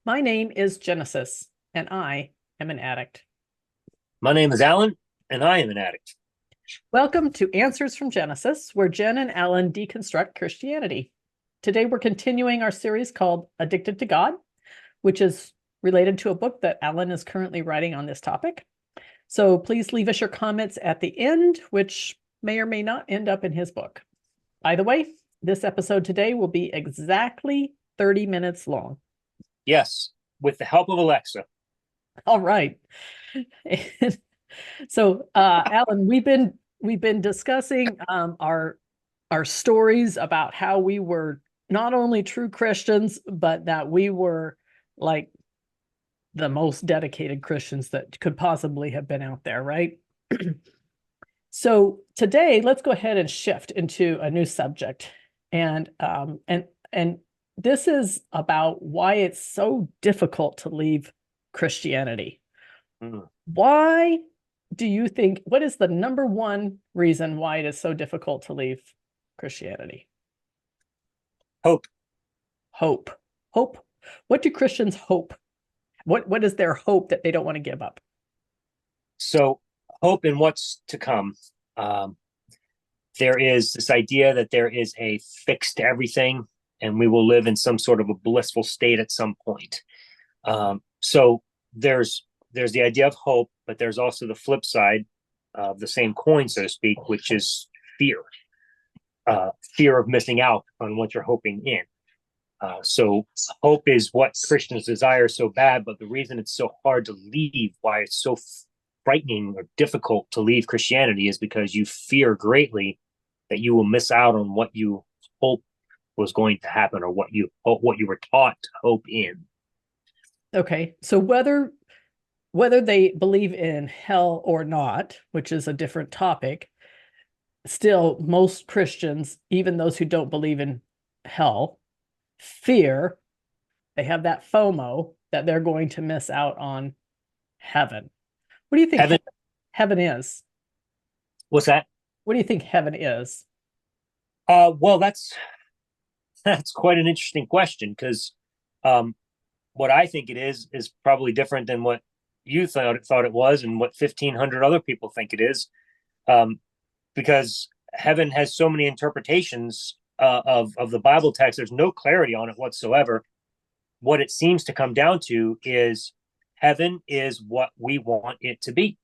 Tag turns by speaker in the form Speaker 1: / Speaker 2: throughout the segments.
Speaker 1: My name is Genesis, and I am an addict.
Speaker 2: My name is Alan, and I am an addict.
Speaker 1: Welcome to Answers from Genesis, where Jen and Alan deconstruct Christianity. Today, we're continuing our series called Addicted to God, which is related to a book that Alan is currently writing on this topic. So please leave us your comments at the end, which may or may not end up in his book. By the way, this episode today will be exactly 30 minutes long.
Speaker 2: Yes, with the help of Alexa.
Speaker 1: All right. So, Alan, we've been discussing our stories about how we were not only true Christians, but that we were like the most dedicated Christians that could possibly have been out there, right? So today, let's go ahead and shift into a new subject, and this is about why it's so difficult to leave Christianity.
Speaker 2: Mm.
Speaker 1: Why do you think, what is the number one reason why it is so difficult to leave Christianity?
Speaker 2: Hope.
Speaker 1: Hope. Hope. What do Christians hope? What is their hope that they don't want to give up?
Speaker 2: So, hope in what's to come. Um, there is this idea that there is a fix to everything, and we will live in some sort of a blissful state at some point. So there's the idea of hope, but there's also the flip side of the same coin, so to speak, which is fear. Fear of missing out on what you're hoping in. So hope is what Christians desire so bad, but the reason it's so hard to leave, why it's so frightening or difficult to leave Christianity, is because you fear greatly that you will miss out on what you hope was going to happen, or what you were taught to hope in.
Speaker 1: Okay, so whether they believe in hell or not, which is a different topic, still most Christians, even those who don't believe in hell, fear, they have that FOMO that they're going to miss out on heaven. What do you think
Speaker 2: Heaven,
Speaker 1: heaven is?
Speaker 2: what's that?
Speaker 1: What do you think heaven is?
Speaker 2: Well, that's quite an interesting question, because um, what I think it is probably different than what you thought it was, and what 1,500 other people think it is. Um, because heaven has so many interpretations of the Bible text. There's no clarity on it whatsoever. What it seems to come down to is heaven is what we want it to be.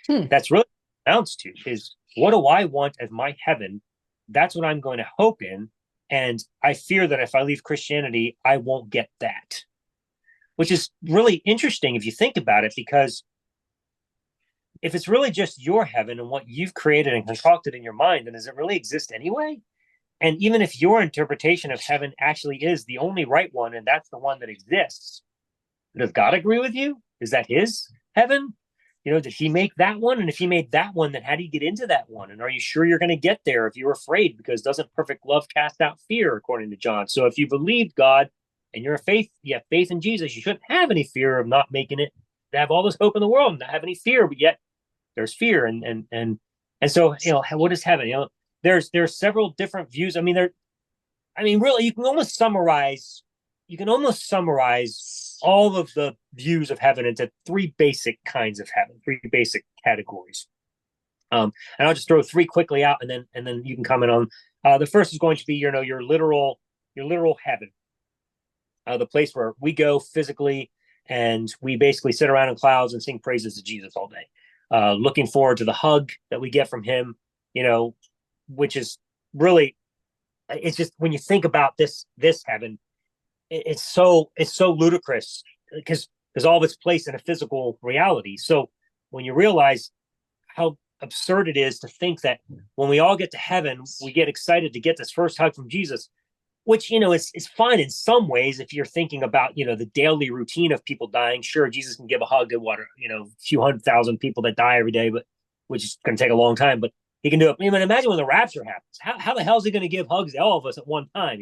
Speaker 1: Hmm.
Speaker 2: That's really what it amounts to, is what do I want as my heaven? That's what I'm going to hope in. And I fear that if I leave Christianity, I won't get that, which is really interesting if you think about it, because if it's really just your heaven and what you've created and concocted in your mind, then does it really exist anyway? And even if your interpretation of heaven actually is the only right one, and that's the one that exists, does God agree with you? Is that his heaven? Did he make that one? And if he made that one, then how do you get into that one? And are you sure you're going to get there if you're afraid? Because doesn't perfect love cast out fear, according to John? So if you believed God and you have faith in Jesus, you shouldn't have any fear of not making it. To have all this hope in the world and not have any fear, but yet there's fear. And so, what is heaven? There's several different views. Really, you can almost summarize all of the views of heaven into three basic kinds of heaven, three basic categories. And I'll just throw three quickly out, and then you can comment on. The first is going to be your literal heaven, the place where we go physically, and we basically sit around in clouds and sing praises to Jesus all day, looking forward to the hug that we get from him. Which is really, it's just, when you think about this heaven, it's so ludicrous, because all of it's placed in a physical reality. So when you realize how absurd it is to think that when we all get to heaven, we get excited to get this first hug from Jesus, which is fine in some ways if you're thinking about the daily routine of people dying. Sure, Jesus can give a hug to a few 100,000 people that die every day, but which is going to take a long time. But he can do it. Imagine when the rapture happens. How the hell is he going to give hugs to all of us at one time?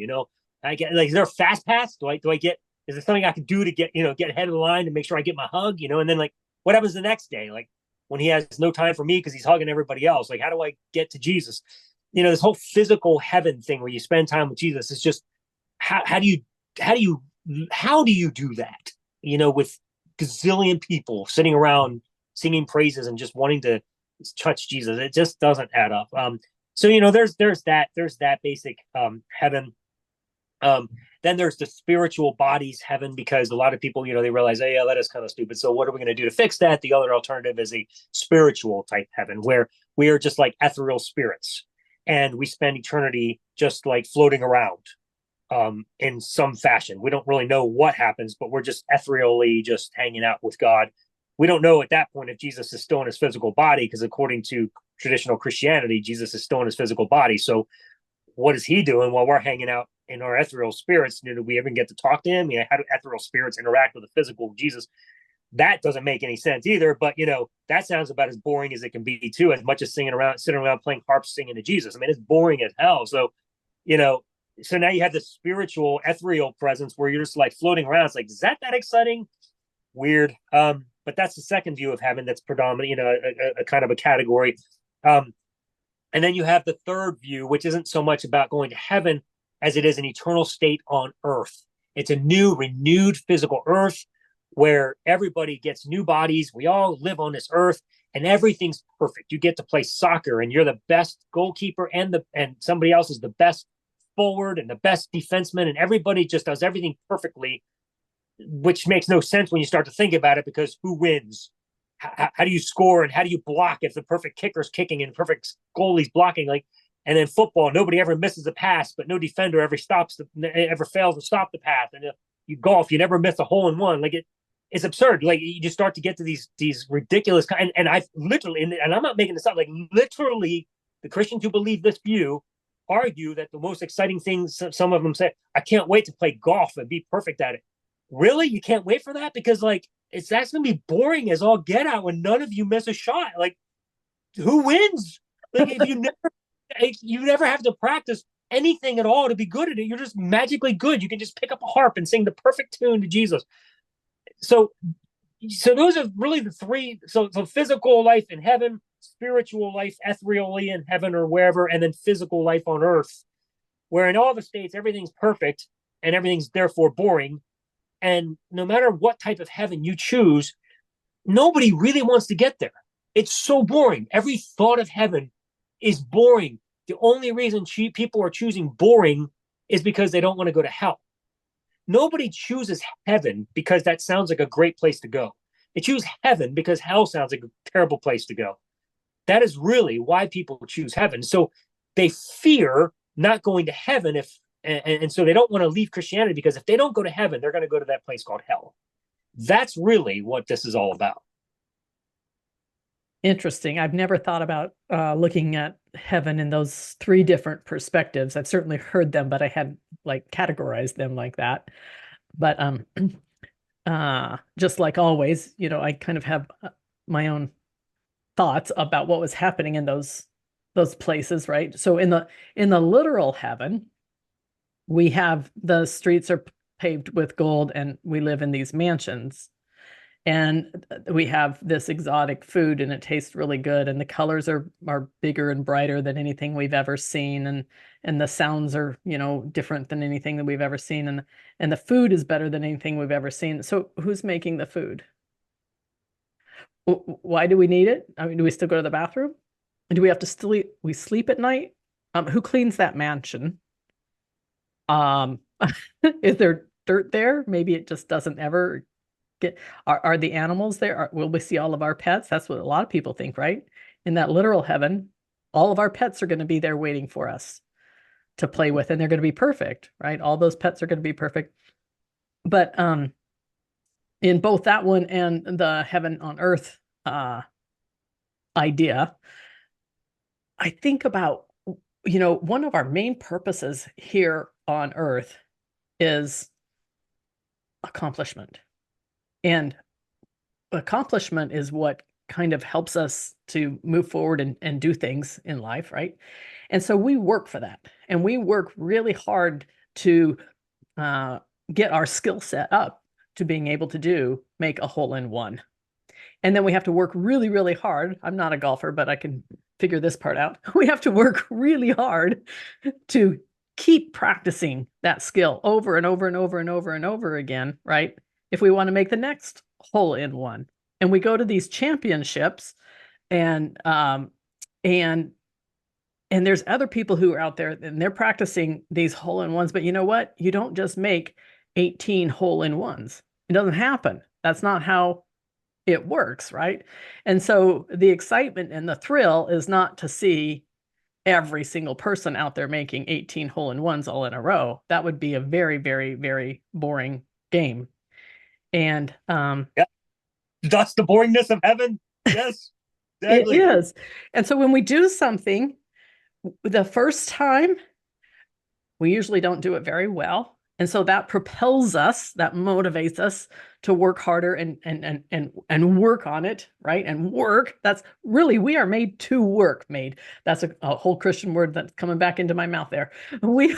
Speaker 2: I get, like, is there a fast pass? Do I get? Is there something I can do to get ahead of the line to make sure I get my hug? And then, like, what happens the next day? Like, when he has no time for me because he's hugging everybody else. Like, how do I get to Jesus? This whole physical heaven thing where you spend time with Jesus is just, how do you how do you do that? With gazillion people sitting around singing praises and just wanting to touch Jesus. It just doesn't add up. So there's that basic heaven. Um, then there's the spiritual bodies heaven, because a lot of people, they realize, hey, yeah, that is kind of stupid. So what are we going to do to fix that? The other alternative is a spiritual type heaven, where we are just like ethereal spirits, and we spend eternity just like floating around in some fashion. We don't really know what happens, but we're just ethereally just hanging out with God. We don't know at that point if Jesus is still in his physical body, because according to traditional Christianity, Jesus is still in his physical body. So what is he doing while we're hanging out in our ethereal spirits? Do we even get to talk to him? How do ethereal spirits interact with the physical Jesus? That doesn't make any sense either. But that sounds about as boring as it can be too. As much as sitting around playing harps, singing to Jesus. I mean, it's boring as hell. So, so now you have the spiritual ethereal presence where you're just like floating around. It's like, is that exciting? Weird. But that's the second view of heaven that's predominant. A kind of a category. And then you have the third view, which isn't so much about going to heaven as it is an eternal state on earth. It's a new, renewed physical earth where everybody gets new bodies. We all live on this earth and everything's perfect. You get to play soccer and you're the best goalkeeper, and somebody else is the best forward and the best defenseman, and everybody just does everything perfectly, which makes no sense when you start to think about it, because who wins? How do you score and how do you block if the perfect kicker's kicking and perfect goalie's blocking? And then football, nobody ever misses a pass, but no defender ever fails to stop the pass. And you golf, you never miss a hole in one. It's absurd. You just start to get to these ridiculous and I literally, and I'm not making this up. Literally, the Christians who believe this view argue that the most exciting things, some of them say, I can't wait to play golf and be perfect at it. Really, you can't wait for that? Because that's gonna be boring as all get out when none of you miss a shot. Who wins? If you never have to practice anything at all to be good at it. You're just magically good. You can just pick up a harp and sing the perfect tune to Jesus. So those are really the three. So physical life in heaven, spiritual life ethereally in heaven or wherever, and then physical life on earth, where in all the states everything's perfect and everything's therefore boring. And no matter what type of heaven you choose, nobody really wants to get there. It's so boring. Every thought of heaven is boring. The only reason people are choosing boring is because they don't want to go to hell. Nobody chooses heaven because that sounds like a great place to go. They choose heaven because hell sounds like a terrible place to go. That is really why people choose heaven. So they fear not going to heaven and so they don't want to leave Christianity, because if they don't go to heaven, they're going to go to that place called hell. That's really what this is all about.
Speaker 1: Interesting. I've never thought about looking at heaven in those three different perspectives. I've certainly heard them, but I hadn't categorized them like that. But just like always, I kind of have my own thoughts about what was happening in those places, right? So in the literal heaven, we have the streets are paved with gold and we live in these mansions, and we have this exotic food and it tastes really good, and the colors are bigger and brighter than anything we've ever seen, and the sounds are different than anything that we've ever seen, and the food is better than anything we've ever seen. So who's making the food? Why do we need it? I mean, do we still go to the bathroom? Do we have to sleep at night? Who cleans that mansion? Um, is there dirt there? Maybe it just doesn't ever get. Are the animals there? Will we see all of our pets? That's what a lot of people think, right? In that literal heaven, all of our pets are going to be there waiting for us to play with, and they're going to be perfect, right? All those pets are going to be perfect. But in both that one and the heaven on earth idea, I think about, one of our main purposes here on earth is accomplishment. And accomplishment is what kind of helps us to move forward and do things in life, right? And so we work for that. And we work really hard to get our skill set up to being able to make a hole in one. And then we have to work really, really hard. I'm not a golfer, but I can figure this part out. We have to work really hard to keep practicing that skill over and over and over and over and over again, right? If we want to make the next hole in one. And we go to these championships and and and there's other people who are out there and they're practicing these hole in ones, but you know what? You don't just make 18 hole in ones. It doesn't happen. That's not how it works, right? And so the excitement and the thrill is not to see every single person out there making 18 hole in ones all in a row. That would be a very, very, very boring game. And
Speaker 2: Yeah, that's the boringness of heaven. Yes,
Speaker 1: it
Speaker 2: exactly.
Speaker 1: is. And so when we do something the first time, we usually don't do it very well. And so that propels us, that motivates us to work harder and work on it, right? And work. That's really, we are made to work, made. That's a whole Christian word that's coming back into my mouth there. We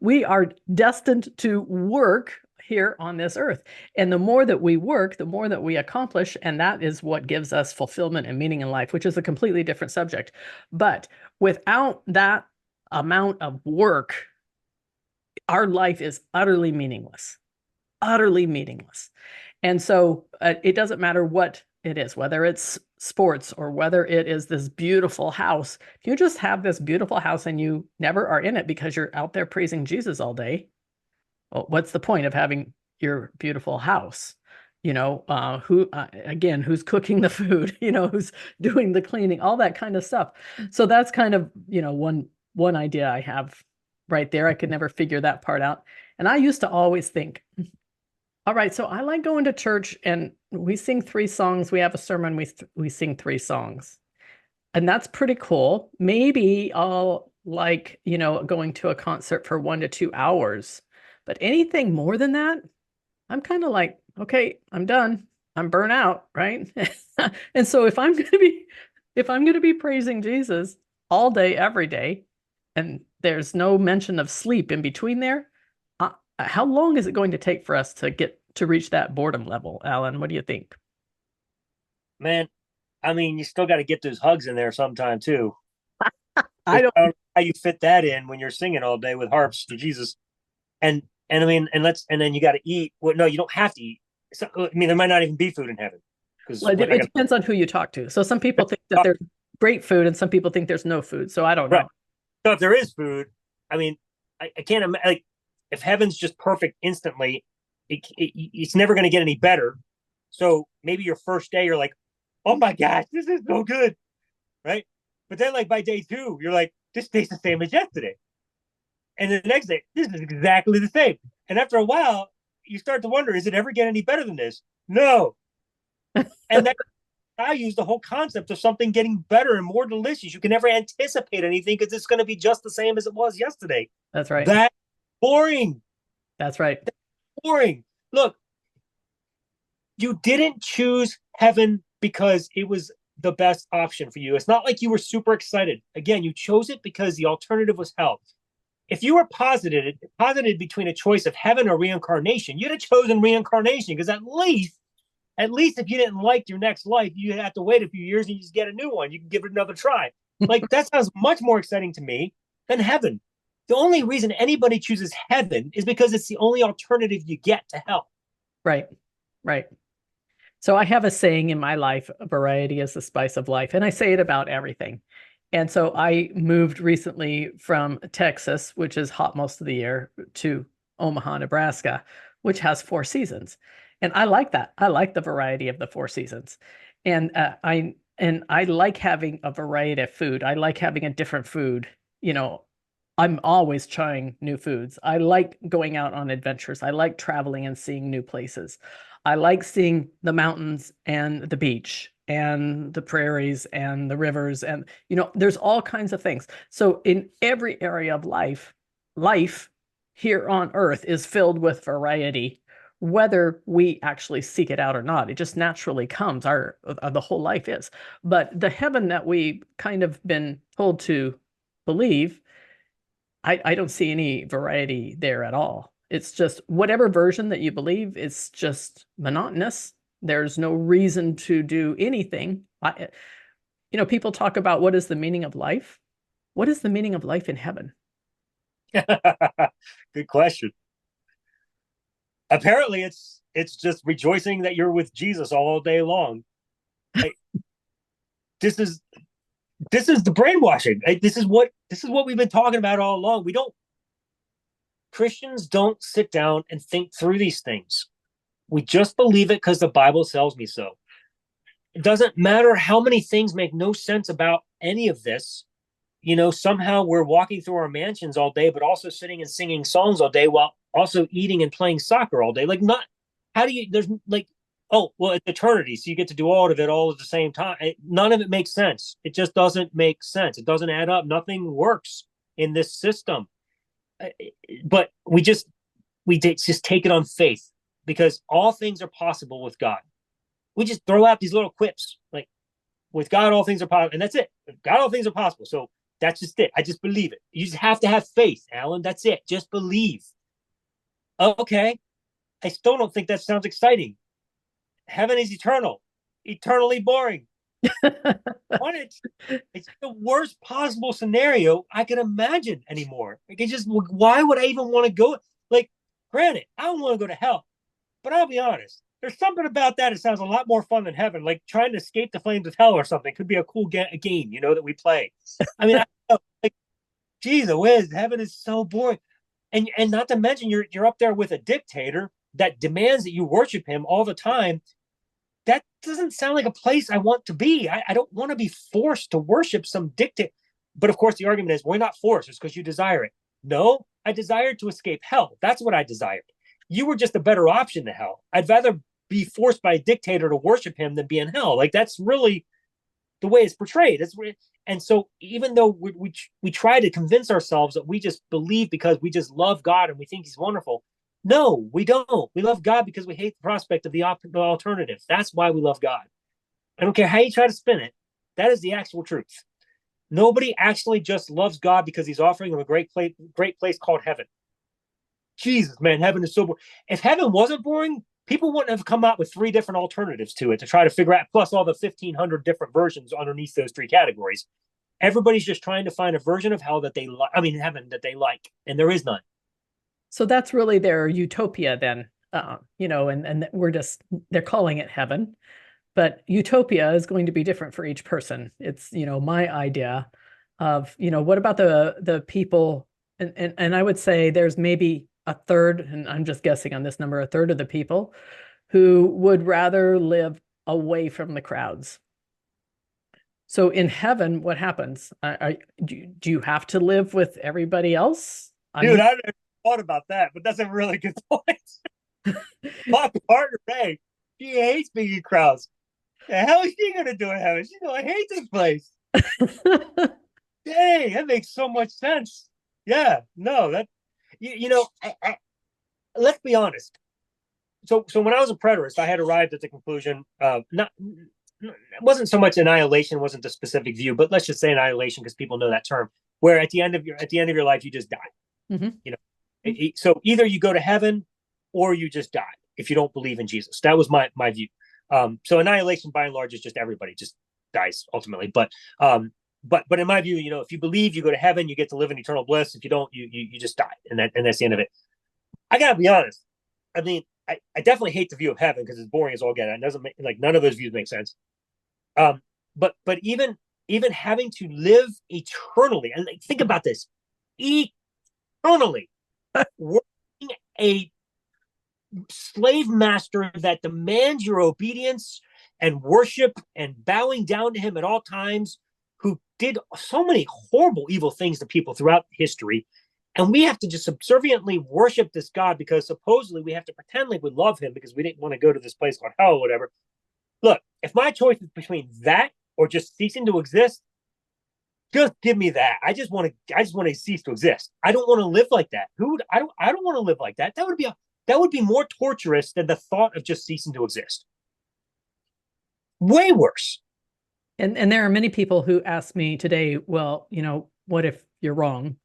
Speaker 1: we are destined to work here on this earth. And the more that we work, the more that we accomplish, and that is what gives us fulfillment and meaning in life, which is a completely different subject. But without that amount of work, our life is utterly meaningless, utterly meaningless. And so it doesn't matter what it is, whether it's sports or whether it is this beautiful house. If you just have this beautiful house and you never are in it because you're out there praising Jesus all day, well, what's the point of having your beautiful house? You know, again, who's cooking the food, you know, who's doing the cleaning, all that kind of stuff. So that's kind of, you know, one idea I have right there. I could never figure that part out. And I used to always think, all right, so I like going to church and we sing 3 songs. We have a sermon, we sing 3 songs. And that's pretty cool. Maybe I'll like, you know, going to a concert for 1 to 2 hours. But anything more than that, I'm kind of like, okay, I'm done. I'm burnt out, right? And so if I'm going to be praising Jesus all day, every day, and there's no mention of sleep in between there, how long is it going to take for us to get to reach that boredom level, Alan? What do you think?
Speaker 2: Man, I mean, you still got to get those hugs in there sometime too.
Speaker 1: I don't.
Speaker 2: I don't know how you fit that in when you're singing all day with harps to Jesus. And I mean, and then you got to eat. Well, no, you don't have to eat. So, I mean, there might not even be food in heaven because
Speaker 1: Well,
Speaker 2: we're not
Speaker 1: it
Speaker 2: going
Speaker 1: depends on who you talk to. So some people think that
Speaker 2: to.
Speaker 1: there's great food, and some people think there's no food. So I don't
Speaker 2: Right.
Speaker 1: know.
Speaker 2: So if there is food, I mean, I can't imagine. Like, if heaven's just perfect instantly, it's never going to get any better. So maybe your first day, you're like, oh my gosh, this is so good, right? But then, like by day 2, you're like, this tastes the same as yesterday. And the next day, this is exactly the same. And after a while, you start to wonder, is it ever get any better than this? No. And that I use the whole concept of something getting better and more delicious. You can never anticipate anything because it's going to be just the same as it was yesterday.
Speaker 1: That's right.
Speaker 2: That's boring.
Speaker 1: That's right.
Speaker 2: Boring. Look, you didn't choose heaven because it was the best option for you. It's not like you were super excited. Again, you chose it because the alternative was hell. If you were posited between a choice of heaven or reincarnation, you'd have chosen reincarnation because at least if you didn't like your next life, you have to wait a few years and you just get a new one. You can give it another try. Like that sounds much more exciting to me than heaven. The only reason anybody chooses heaven is because it's the only alternative you get to hell.
Speaker 1: Right. Right. So I have a saying in my life, variety is the spice of life, and I say it about everything. And so I moved recently from Texas, which is hot most of the year, to Omaha, Nebraska, which has 4 seasons. And I like that. I like the variety of the 4 seasons. And I like having a variety of food. I like having a different food. You know, I'm always trying new foods. I like going out on adventures. I like traveling and seeing new places. I like seeing the mountains and the beach and the prairies and the rivers. And, you know, there's all kinds of things. So in every area of life here on earth is filled with variety, whether we actually seek it out or not. It just naturally comes. The whole life is. But the heaven that we kind of been told to believe, I don't see any variety there at all. It's just whatever version that you believe, it's just monotonous. There's no reason to do anything. You know, people talk about what is the meaning of life. What is the meaning of life in heaven?
Speaker 2: Good question. Apparently, it's just rejoicing that you're with Jesus all day long. Like, this is this is the brainwashing. This is what we've been talking about all along. We don't Christians don't sit down and think through these things. We just believe it because the Bible tells me so. It doesn't matter how many things make no sense about any of this. Somehow we're walking through our mansions all day, but also sitting and singing songs all day while also eating and playing soccer all day. Like, not, how do you, there's like, oh, well, it's eternity. So you get to do all of it all at the same time. None of it makes sense. It just doesn't make sense. It doesn't add up. Nothing works in this system. But just take it on faith because all things are possible with God. We just throw out these little quips like, with God, all things are possible. And that's it. With God, all things are possible. So that's just it. I just believe it. You just have to have faith, Alan. That's it. Just believe. Okay. I still don't think that sounds exciting. Heaven is eternal, eternally boring. It's the worst possible scenario I can imagine anymore. Like, why would I even want to go? Like, granted, I don't want to go to hell, but I'll be honest. There's something about that. It sounds a lot more fun than heaven. Like trying to escape the flames of hell or something could be a cool game, that we play. I mean, like, geez, whiz, heaven is so boring, and not to mention you're up there with a dictator that demands that you worship him all the time. That doesn't sound like a place I want to be. I don't want to be forced to worship some dictator. But of course, the argument is we're not forced. It's because you desire it. No, I desired to escape hell. That's what I desired. You were just a better option to hell. I'd rather be forced by a dictator to worship him than be in hell. Like, that's really the way it's portrayed. And so even though we try to convince ourselves that we just believe because we just love God and we think he's wonderful, no, we don't. We love God because we hate the prospect of the alternative. That's why we love God. I don't care how you try to spin it. That is the actual truth. Nobody actually just loves God because he's offering them a great place called heaven. Jesus, man, heaven is so boring. If heaven wasn't boring, people wouldn't have come out with 3 different alternatives to it to try to figure out, plus all the 1,500 different versions underneath those 3 categories. Everybody's just trying to find a version of hell that they like. I mean, heaven that they like, and there is none.
Speaker 1: So that's really their utopia then, and they're calling it heaven, but utopia is going to be different for each person. It's, my idea of, what about the people, and I would say there's maybe a third, and I'm just guessing on this number, a third of the people who would rather live away from the crowds. So in heaven, what happens? Do you have to live with everybody else?
Speaker 2: Dude, I never thought about that, but that's a really good point. My partner, Ray, she hates being in crowds. The hell is she gonna do in heaven? She's gonna hate this place. Dang, that makes so much sense. Yeah, no, that let's be honest. So when I was a preterist, I had arrived at the conclusion of not it wasn't so much annihilation, wasn't the specific view, but let's just say annihilation because people know that term. Where at the end of your life, you just die. Mm-hmm. So either you go to heaven or you just die if you don't believe in Jesus. That was my view. So annihilation, by and large, is just everybody just dies ultimately. But in my view, if you believe, you go to heaven, you get to live in eternal bliss. If you don't, you just die, and that's the end of it. I gotta be honest. I mean, I definitely hate the view of heaven because it's boring as all get. It doesn't make, like, none of those views make sense. But even having to live eternally, and like, think about this, eternally, working a slave master that demands your obedience and worship and bowing down to him at all times, who did so many horrible, evil things to people throughout history. And we have to just subserviently worship this God because supposedly we have to pretend like we love him because we didn't want to go to this place called hell or whatever. Look, if my choice is between that or just ceasing to exist, just give me that. I just want to cease to exist. I don't want to live like that. I don't want to live like that. That would be more torturous than the thought of just ceasing to exist. Way worse.
Speaker 1: And there are many people who ask me today, well, what if you're wrong?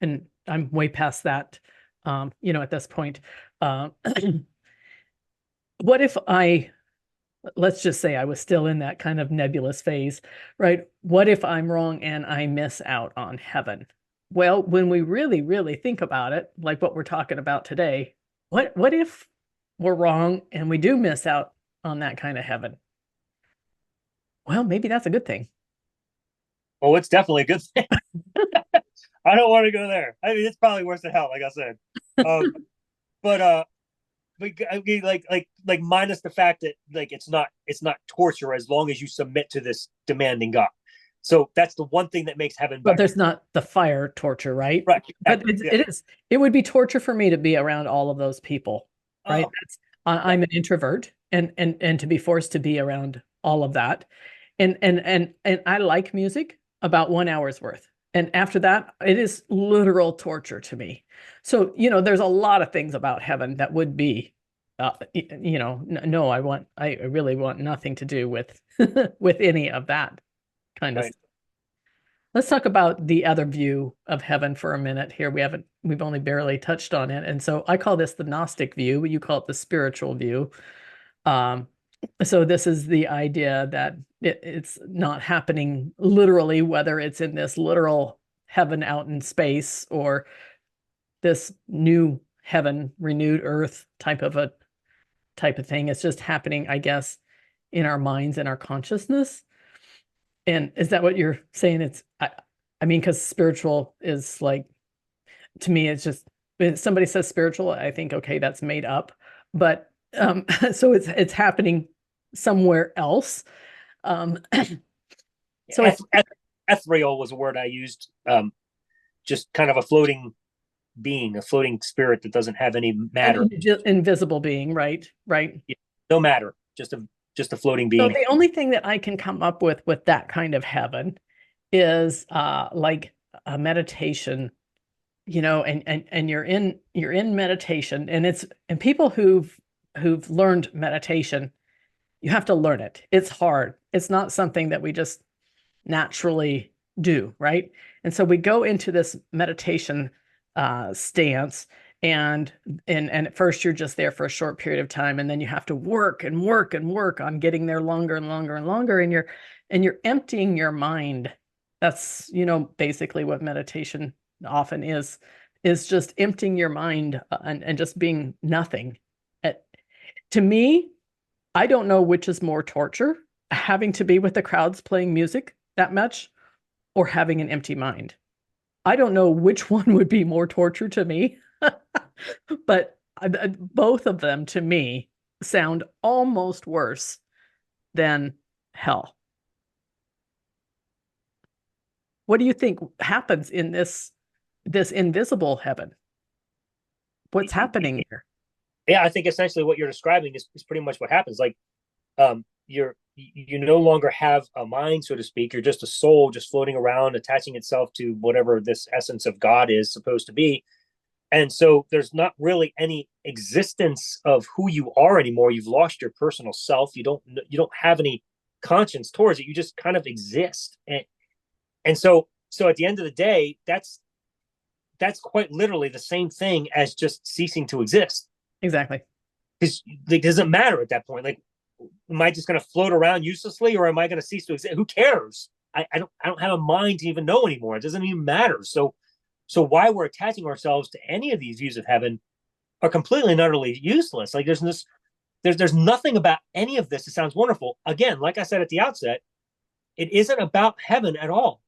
Speaker 1: And I'm way past that, at this point. What if let's just say I was still in that kind of nebulous phase, right? What if I'm wrong and I miss out on heaven? Well, when we really, really think about it, like what we're talking about today, what if we're wrong and we do miss out on that kind of heaven? Well, maybe that's a good thing.
Speaker 2: Well, it's definitely a good thing. I don't want to go there. I mean, it's probably worse than hell, like I said. Um, but I mean, like minus the fact that like it's not torture as long as you submit to this demanding God. So that's the one thing that makes heaven
Speaker 1: But
Speaker 2: better.
Speaker 1: there's not the fire torture, right?
Speaker 2: Right.
Speaker 1: But
Speaker 2: Exactly. Yeah.
Speaker 1: it is. It would be torture for me to be around all of those people, right?
Speaker 2: Oh, yeah.
Speaker 1: I'm an introvert, and to be forced to be around all of that, and I like music about 1 hour's worth, and after that, it is literal torture to me. So, there's a lot of things about heaven that would be, no, I really want nothing to do with with any of that kind of
Speaker 2: Right.
Speaker 1: stuff. Let's talk about the other view of heaven for a minute here. We've only barely touched on it. And so I call this the Gnostic view, you call it the spiritual view. Um, so this is the idea that it's not happening literally, whether it's in this literal heaven out in space or this new heaven, renewed earth type of thing. It's just happening, I guess, in our minds and our consciousness. And is that what you're saying? I mean, because spiritual is like, to me, it's just, when somebody says spiritual, I think, okay, that's made up. But so it's happening somewhere else. Um, so
Speaker 2: Eth- eth- Ethereal was a word I used. Just kind of a floating being, a floating spirit that doesn't have any
Speaker 1: an
Speaker 2: matter.
Speaker 1: invisible being, right? Right.
Speaker 2: No matter. Just a floating
Speaker 1: So
Speaker 2: being.
Speaker 1: the only thing that I can come up with that kind of heaven is like a meditation, and you're in meditation, and people who've learned meditation, you have to learn it. It's hard. It's not something that we just naturally do, right? And so we go into this meditation stance, and and at first you're just there for a short period of time, and then you have to work and work and work on getting there longer and longer and longer, and you're emptying your mind. That's, basically what meditation often is just emptying your mind, and just being nothing. Uh, to me, I don't know which is more torture, having to be with the crowds playing music that much or having an empty mind. I don't know which one would be more torture to me, but both of them to me sound almost worse than hell. What do you think happens in this invisible heaven? What's happening there?
Speaker 2: Yeah, I think essentially what you're describing is pretty much what happens. Like, you no longer have a mind, so to speak. You're just a soul, just floating around, attaching itself to whatever this essence of God is supposed to be. And so there's not really any existence of who you are anymore. You've lost your personal self. You don't have any conscience towards it. You just kind of exist. And so at the end of the day, that's quite literally the same thing as just ceasing to exist.
Speaker 1: Exactly.
Speaker 2: Because it doesn't matter at that point. Like, am I just going to float around uselessly, or am I going to cease to exist? Who cares? I don't have a mind to even know anymore. It doesn't even matter. So why we're attaching ourselves to any of these views of heaven are completely and utterly useless. Like, there's nothing about any of this that sounds wonderful. Again, like I said at the outset, it isn't about heaven at all.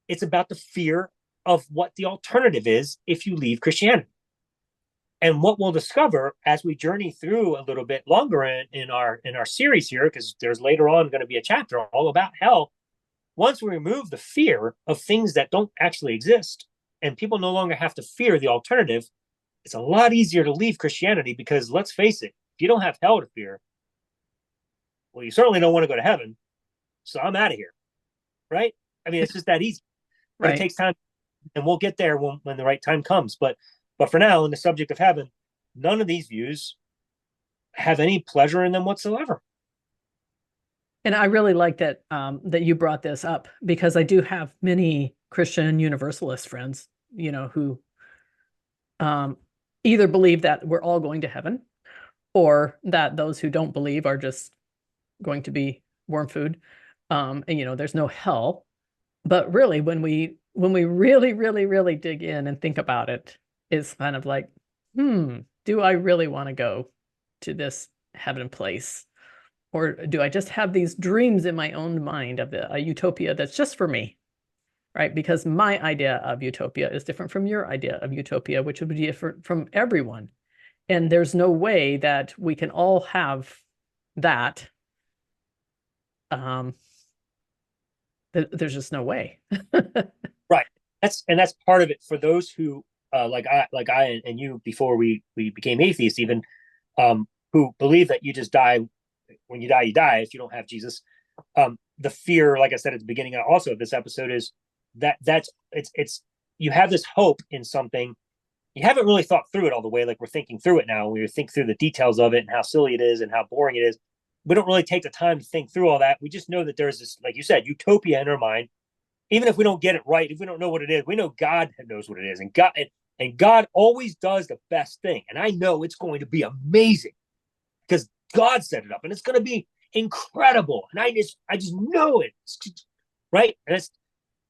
Speaker 2: It's about the fear of what the alternative is if you leave Christianity. And what we'll discover as we journey through a little bit longer in our series here, because there's later on going to be a chapter all about hell. Once we remove the fear of things that don't actually exist, and people no longer have to fear the alternative, it's a lot easier to leave Christianity, because let's face it, if you don't have hell to fear, well, you certainly don't want to go to heaven. So I'm out of here, right? I mean, it's just that easy. But it
Speaker 1: Right.
Speaker 2: takes time, and we'll get there when the right time comes. But for now, in the subject of heaven, none of these views have any pleasure in them whatsoever.
Speaker 1: And I really like that you brought this up, because I do have many Christian Universalist friends, who um, either believe that we're all going to heaven, or that those who don't believe are just going to be worm food. And there's no hell. But really, when we really, really, really dig in and think about it, it's kind of like, do I really want to go to this heaven place? Or do I just have these dreams in my own mind of a utopia that's just for me? Right? Because my idea of utopia is different from your idea of utopia, which would be different from everyone. And there's no way that we can all have that. Um, there's just no way.
Speaker 2: Right. That's part of it for those who like I and you before we became atheists even, who believe that you just die. When you die, you die if you don't have Jesus. The fear, like I said at the beginning also of this episode, is that's it's you have this hope in something. You haven't really thought through it all the way like we're thinking through it now. We think through the details of it and how silly it is and how boring it is. We don't really take the time to think through all that. We just know that there's this, like you said, utopia in our mind. Even if we don't get it right, if we don't know what it is, we know God knows what it is, and God always does the best thing. And I know it's going to be amazing because God set it up, and it's going to be incredible. And I just know it, right? And it's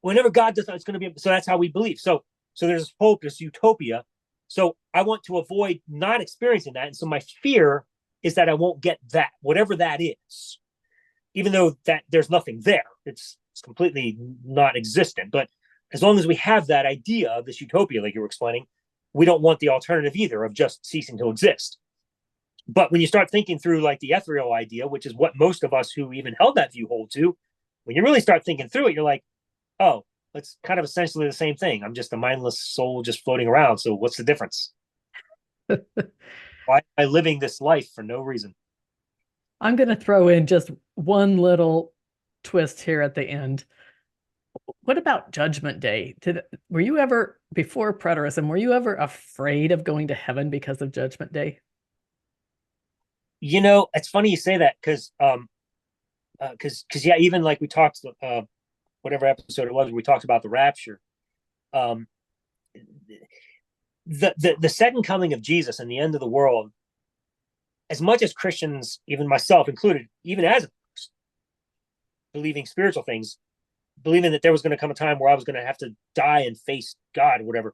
Speaker 2: whenever God does that, it's going to be. So that's how we believe. So there's hope, there's utopia. So I want to avoid not experiencing that, and so my fear is that I won't get that, whatever that is, even though that there's nothing there. It's completely not existent. But as long as we have that idea of this utopia, like you were explaining, we don't want the alternative either of just ceasing to exist. But when you start thinking through like the ethereal idea, which is what most of us who even held that view hold to, when you really start thinking through it, you're like, oh, it's kind of essentially the same thing. I'm just a mindless soul just floating around. So what's the difference? Why am I living this life for no reason?
Speaker 1: I'm going to throw in just one little twist here at the end. What about Judgment Day? Were you ever, before preterism, were you ever afraid of going to heaven because of Judgment Day?
Speaker 2: It's funny you say that because yeah, even like we talked, whatever episode it was, we talked about the rapture. Um, the second coming of Jesus and the end of the world, as much as Christians, even myself included, even as believing spiritual things, believing that there was going to come a time where I was going to have to die and face God or whatever.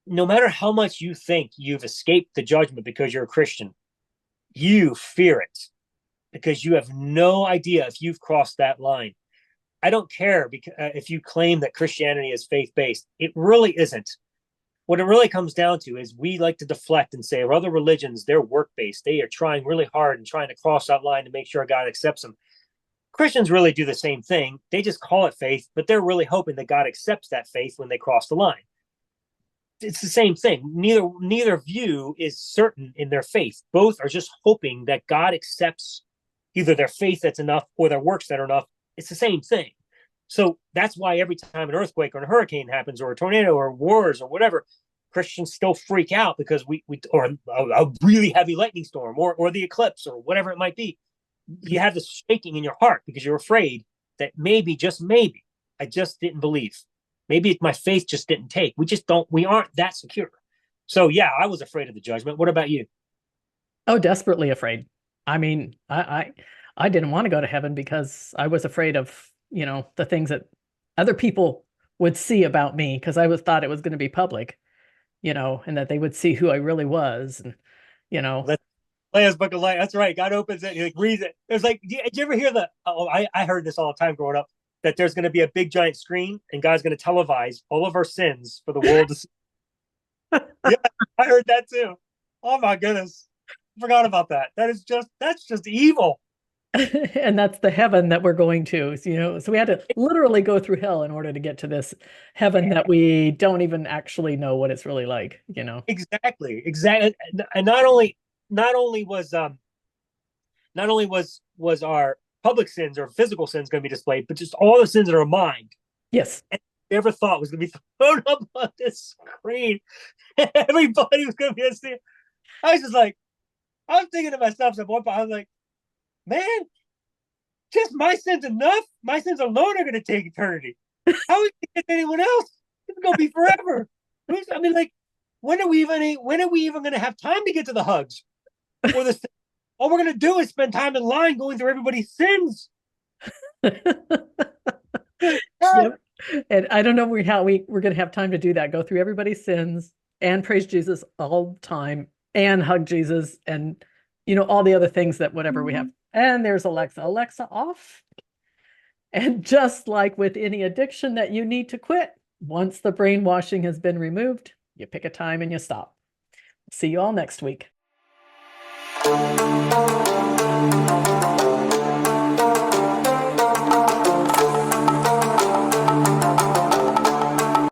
Speaker 2: No matter how much you think you've escaped the judgment because you're a Christian, you fear it because you have no idea if you've crossed that line. I don't care because, if you claim that Christianity is faith-based. It really isn't. What it really comes down to is we like to deflect and say, well, other religions, they're work-based. They are trying really hard and trying to cross that line to make sure God accepts them. Christians really do the same thing. They just call it faith, but they're really hoping that God accepts that faith when they cross the line. It's the same thing. Neither view is certain in their faith. Both are just hoping that God accepts either their faith that's enough or their works that are enough. It's the same thing. So that's why every time an earthquake or a hurricane happens or a tornado or wars or whatever, Christians still freak out because we or a really heavy lightning storm or the eclipse or whatever it might be. You have this shaking in your heart because you're afraid that maybe, just maybe, I just didn't believe. Maybe my faith just didn't take. We aren't that secure. So yeah, I was afraid of the judgment. What about you?
Speaker 1: Oh, desperately afraid. I mean, I didn't want to go to heaven because I was afraid of, the things that other people would see about me because I was thought it was going to be public, and that they would see who I really was. And, you know,
Speaker 2: Let's play his book of life. That's right. God opens it. He like reads it. It's like, did you ever hear the? Oh, I heard this all the time growing up. That there's going to be a big giant screen and God's going to televise all of our sins for the world to see. Yeah, I heard that too. Oh my goodness, I forgot about that. That's just evil.
Speaker 1: and that's the heaven that we're going to. So we had to literally go through hell in order to get to this heaven that we don't even actually know what it's really like.
Speaker 2: Exactly. And not only was our public sins or physical sins going to be displayed, but just all the sins in our mind.
Speaker 1: Yes.
Speaker 2: And never thought was going to be thrown up on this screen. Everybody was going to be able to see it. I was just like, I was thinking to myself at one point, I was like, man, just my sins enough? My sins alone are going to take eternity. How is it anyone else? It's going to be forever. I mean, like, when are we even going to have time to get to the hugs or the? All we're going to do is spend time in line going through everybody's sins.
Speaker 1: Yep. And I don't know how we're going to have time to do that. Go through everybody's sins and praise Jesus all the time and hug Jesus and all the other things that whatever we have. And there's Alexa. Alexa off. And just like with any addiction that you need to quit, once the brainwashing has been removed, you pick a time and you stop. See you all next week.